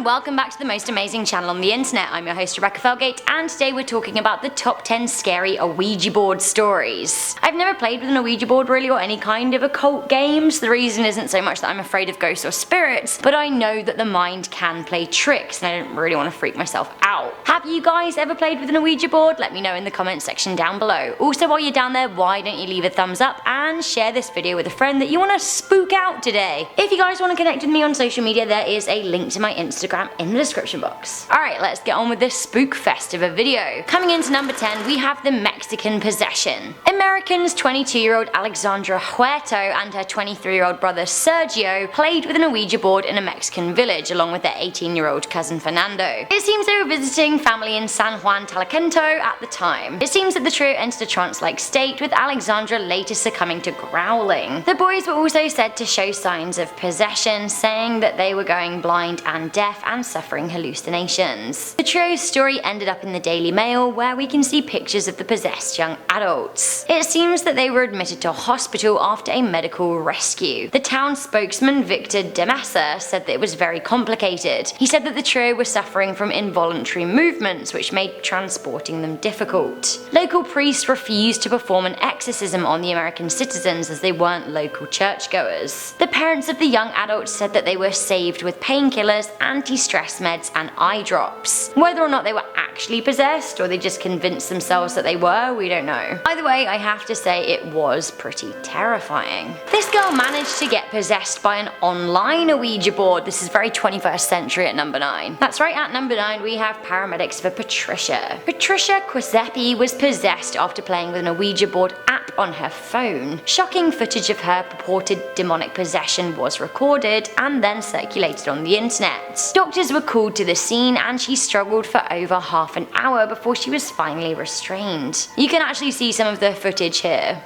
welcome back to the most amazing channel on the internet. I'm your host Rebecca Felgate, and today we're talking about the top 10 scary Ouija board stories. I've never played with an Ouija board really, or any kind of occult games. The reason isn't so much that I'm afraid of ghosts or spirits, but I know that the mind can play tricks and I don't really want to freak myself out. Have you guys ever played with an Ouija board? Let me know in the comments section down below. Also, while you're down there, why don't you leave a thumbs up and share this video with a friend that you want to spook out today. If you guys want to connect with me on social media, there is a link to my Instagram in the description box. Alright, let's get on with this spook fest of a video. Coming into number 10, we have the Mexican possession. Americans 22-year-old Alexandra Huerto and her 23-year-old brother Sergio played with an Ouija board in a Mexican village along with their 18-year-old cousin Fernando. It seems they were visiting family in San Juan Talacento at the time. It seems that the trio entered a trance-like state, with Alexandra later succumbing to growling. The boys were also said to show signs of possession, saying that they were going blind and deaf and suffering hallucinations. The trio's story ended up in the Daily Mail, where we can see pictures of the possessed young adults. It seems that they were admitted to hospital after a medical rescue. The town spokesman Victor De Massa said that it was very complicated. He said that the trio were suffering from involuntary movements, which made transporting them difficult. Local priests refused to perform an exorcism on the American citizens as they weren't local churchgoers. The parents of the young adults said that they were saved with painkillers, anti-stress meds and eye drops. Whether or not they were actually possessed or they just convinced themselves that they were, we don't know. Either way, I have to say it was pretty terrifying. This girl managed to get possessed by an online Ouija board. This is very 21st century at number 9. That's right, at number 9 we have paramedics for Patricia. Patricia Quisepi was possessed after playing with an Ouija board app on her phone. Shocking footage of her purported demonic possession was recorded and then circulated on the internet. Doctors were called to the scene and she struggled for over half an hour before she was finally restrained. You can actually see some of the footage here.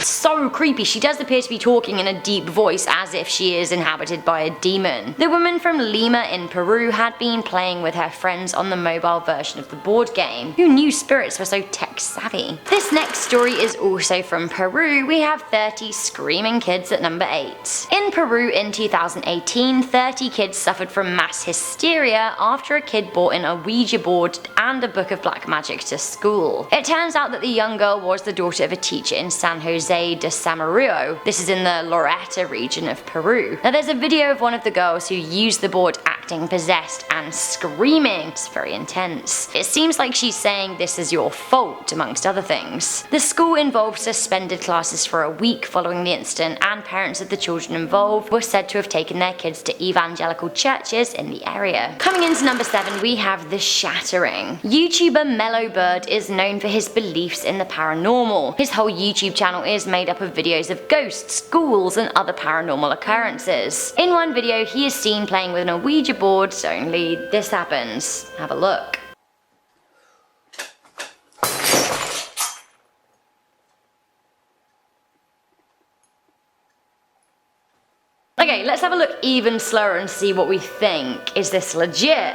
So creepy. She does appear to be talking in a deep voice as if she is inhabited by a demon. The woman from Lima in Peru had been playing with her friends on the mobile version of the board game. Who knew spirits were so tech savvy? This next story is also from Peru. We have 30 screaming kids at number 8. In Peru in 2018, 30 kids suffered from mass hysteria after a kid brought in a Ouija board and a book of black magic to school. It turns out that the young girl was the daughter of a teacher in San Jose de Samarillo. This is in the Loreto region of Peru. Now there's a video of one of the girls who used the board acting possessed and screaming. It's very intense. It seems like she's saying this is your fault, amongst other things. The school involved suspended classes for a week following the incident, and parents of the children involved were said to have taken their kids to evangelical churches in the area. Coming into number 7, we have the Shattering. YouTuber Mellow Bird is known for his beliefs in the paranormal. His whole YouTube channel is made up of videos of ghosts, ghouls and other paranormal occurrences. In one video he is seen playing with an Ouija board, only this happens. Have a look. Okay, let's have a look even slower and see what we think. Is this legit?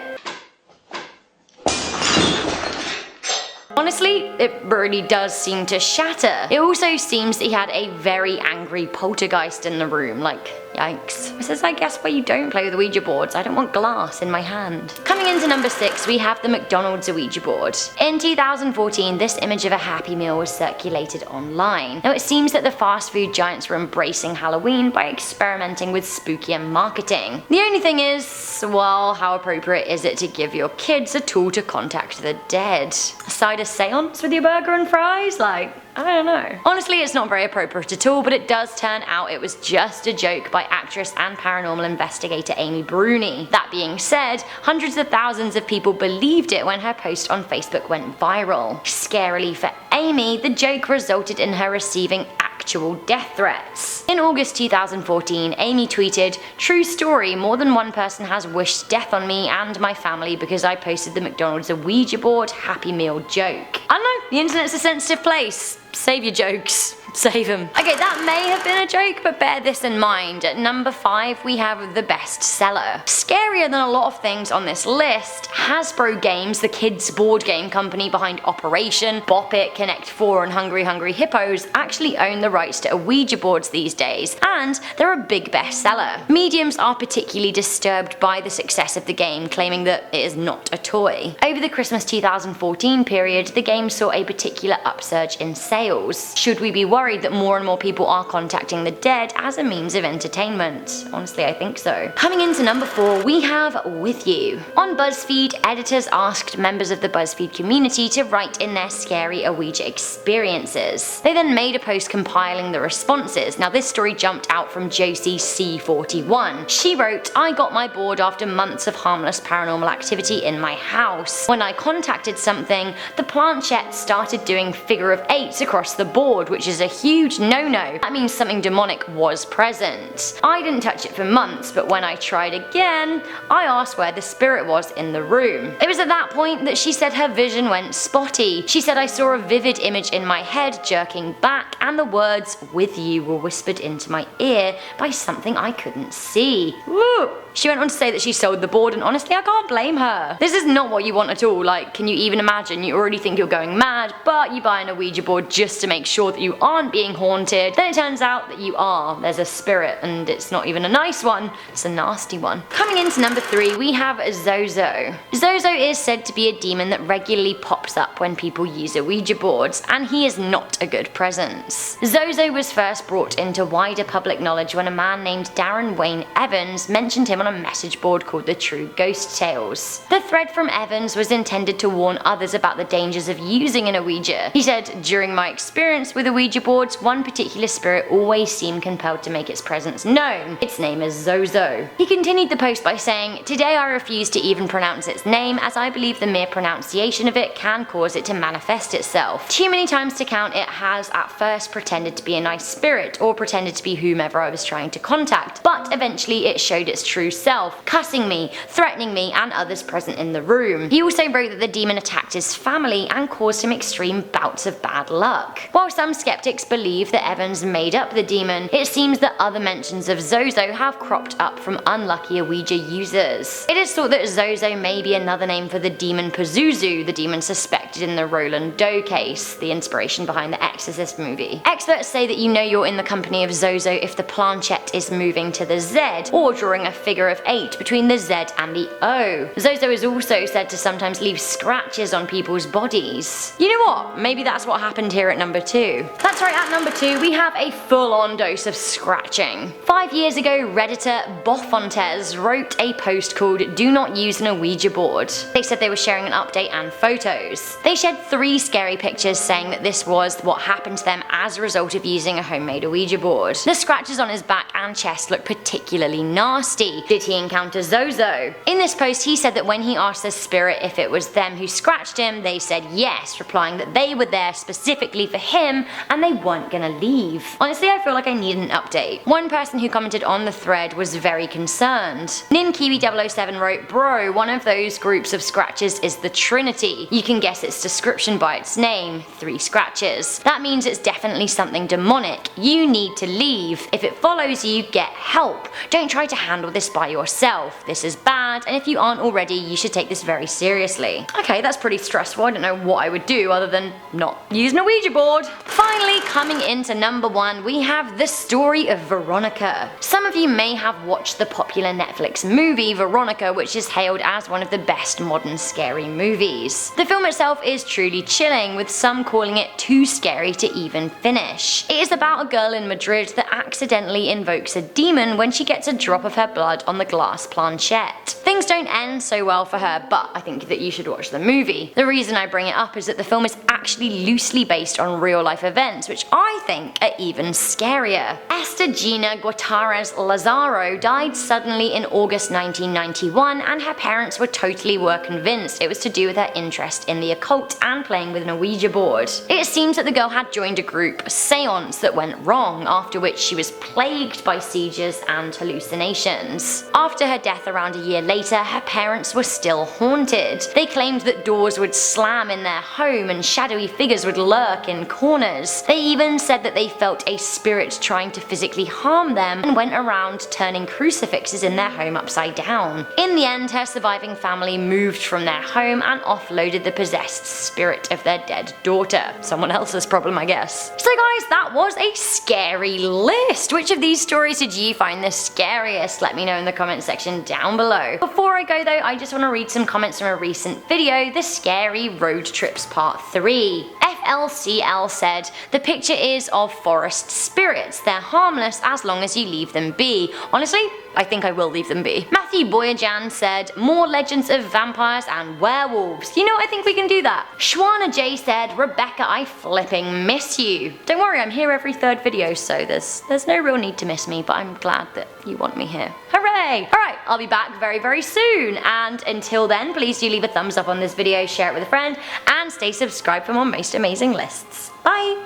Honestly, it really does seem to shatter. It also seems that he had a very angry poltergeist in the room, like, yikes. This is, I guess, why you don't play with Ouija boards. I don't want glass in my hand. Coming into number 6, we have the McDonald's Ouija board. In 2014, this image of a Happy Meal was circulated online. Now it seems that the fast food giants were embracing Halloween by experimenting with spookier marketing. The only thing is, well, how appropriate is it to give your kids a tool to contact the dead? A side of seance with your burger and fries? Like, I don't know. Honestly, it's not very appropriate at all, but it does turn out it was just a joke by actress and paranormal investigator Amy Bruni. That being said, hundreds of thousands of people believed it when her post on Facebook went viral. Scarily for Amy, the joke resulted in her receiving actual death threats. In August 2014, Amy tweeted, "True story, more than one person has wished death on me and my family because I posted the McDonald's Ouija board Happy Meal joke." I don't know, the internet's a sensitive place. save your jokes. Save them. Okay, that may have been a joke, but bear this in mind. At number 5, we have the bestseller. Scarier than a lot of things on this list, Hasbro Games, the kids board game company behind Operation, Bop It, Connect 4 and Hungry Hungry Hippos, actually own the rights to Ouija boards these days, and they're a big bestseller. Mediums are particularly disturbed by the success of the game, claiming that it is not a toy. Over the Christmas 2014 period, the game saw a particular upsurge in sales. Should we be worried that more and more people are contacting the dead as a means of entertainment? Honestly, I think so. Coming into number 4, we have With You. On BuzzFeed, editors asked members of the BuzzFeed community to write in their scary Ouija experiences. They then made a post compiling the responses. Now this story jumped out from Josie C41. She wrote, "I got my board after months of harmless paranormal activity in my house. When I contacted something, the planchette started doing figure of 8s across the board, which is a huge no-no. That means something demonic was present. I didn't touch it for months, but when I tried again, I asked where the spirit was in the room. It was at that point that she said her vision went spotty. She said I saw a vivid image in my head jerking back, and the words 'with you' were whispered into my ear by something I couldn't see." Woo! She went on to say that she sold the board, and honestly I can't blame her. This is not what you want at all. Like, can you even imagine? You already think you're going mad, but you buy an Ouija board just to make sure that you aren't being haunted. Then it turns out that you are. There's a spirit, and it's not even a nice one, it's a nasty one. Coming into number 3, we have Zozo. Zozo is said to be a demon that regularly pops up when people use Ouija boards, and he is not a good presence. Zozo was first brought into wider public knowledge when a man named Darren Wayne Evans mentioned him on a message board called The True Ghost Tales. The thread from Evans was intended to warn others about the dangers of using an Ouija. He said, "During my experience with Ouija boards, one particular spirit always seemed compelled to make its presence known. Its name is Zozo." He continued the post by saying, "Today I refuse to even pronounce its name, as I believe the mere pronunciation of it can cause it to manifest itself. Too many times to count it has at first pretended to be a nice spirit, or pretended to be whomever I was trying to contact, but eventually it showed its true self, cussing me, threatening me and others present in the room." He also wrote that the demon attacked his family and caused him extreme bouts of bad luck. While some skeptics believe that Evans made up the demon, it seems that other mentions of Zozo have cropped up from unlucky Ouija users. It is thought that Zozo may be another name for the demon Pazuzu, the demon suspected in the Roland Doe case, the inspiration behind the Exorcist movie. Experts say that you know you're in the company of Zozo if the planchette is moving to the Z, or drawing a figure of 8 between the Z and the O. Zozo is also said to sometimes leave scratches on people's bodies. You know what? Maybe that's what happened here at number 2. That's right, at number 2 we have a full-on dose of scratching. 5 years ago, Redditor Bofontes wrote a post called "Do Not Use an Ouija Board." They said they were sharing an update and photos. They shared 3 scary pictures saying that this was what happened to them as a result of using a homemade Ouija board. The scratches on his back and chest looked particularly nasty. Did he encounter Zozo? In this post he said that when he asked the spirit if it was them who scratched him, they said yes, replying that they were there specifically for him and they weren't gonna leave. Honestly, I feel like I need an update. One person who commented on the thread was very concerned. NinKiwi007 wrote, "Bro, one of those groups of scratches is the Trinity. You can guess its description by its name, 3 scratches. That means it's definitely something demonic. You need to leave. If it follows you, get help. Don't try to handle this by yourself. This is bad, and if you aren't already, you should take this very seriously." Okay, that's pretty stressful. I don't know what I would do other than not use an Ouija board. Finally, coming into number 1, we have the story of Veronica. Some of you may have watched the popular Netflix movie Veronica, which is hailed as one of the best modern scary movies. The film itself is truly chilling, with some calling it too scary to even finish. It is about a girl in Madrid that accidentally invokes a demon when she gets a drop of her blood on the glass planchette. Things don't end so well for her, but I think that you should watch the movie. The reason I bring it up is that the film is actually loosely based on real life events, which I think are even scarier. Esther Gina Guattara's Lazaro died suddenly in August 1991, and her parents were convinced it was to do with her interest in the occult and playing with an Ouija board. It seems that the girl had joined a group, a seance, that went wrong, after which she was plagued by seizures and hallucinations. After her death around a year later, her parents were still haunted. They claimed that doors would slam in their home and shadowy figures would lurk in corners. They even said that they felt a spirit trying to physically harm them and went around turning crucifixes in their home upside down. In the end, her surviving family moved from their home and offloaded the possessed spirit of their dead daughter. Someone else's problem, I guess. So guys, that was a scary list. Which of these stories did you find the scariest? Let me know in the comment section down below. Before I go though, I just want to read some comments from a recent video, the Scary Road Trips Part 3. FLCL said, "The picture is of forest spirits. They're harmless as long as you leave them be. Honestly, I think I will leave them be." Matthew Boyajan said, "More legends of vampires and werewolves. You know, I think we can do that." Shwana J said, "Rebecca, I flipping miss you." Don't worry, I'm here every third video, so there's no real need to miss me, but I'm glad that you want me here. Hooray! Alright, I'll be back very soon, and until then, please do leave a thumbs up on this video, share it with a friend, and stay subscribed for more most amazing lists. Bye!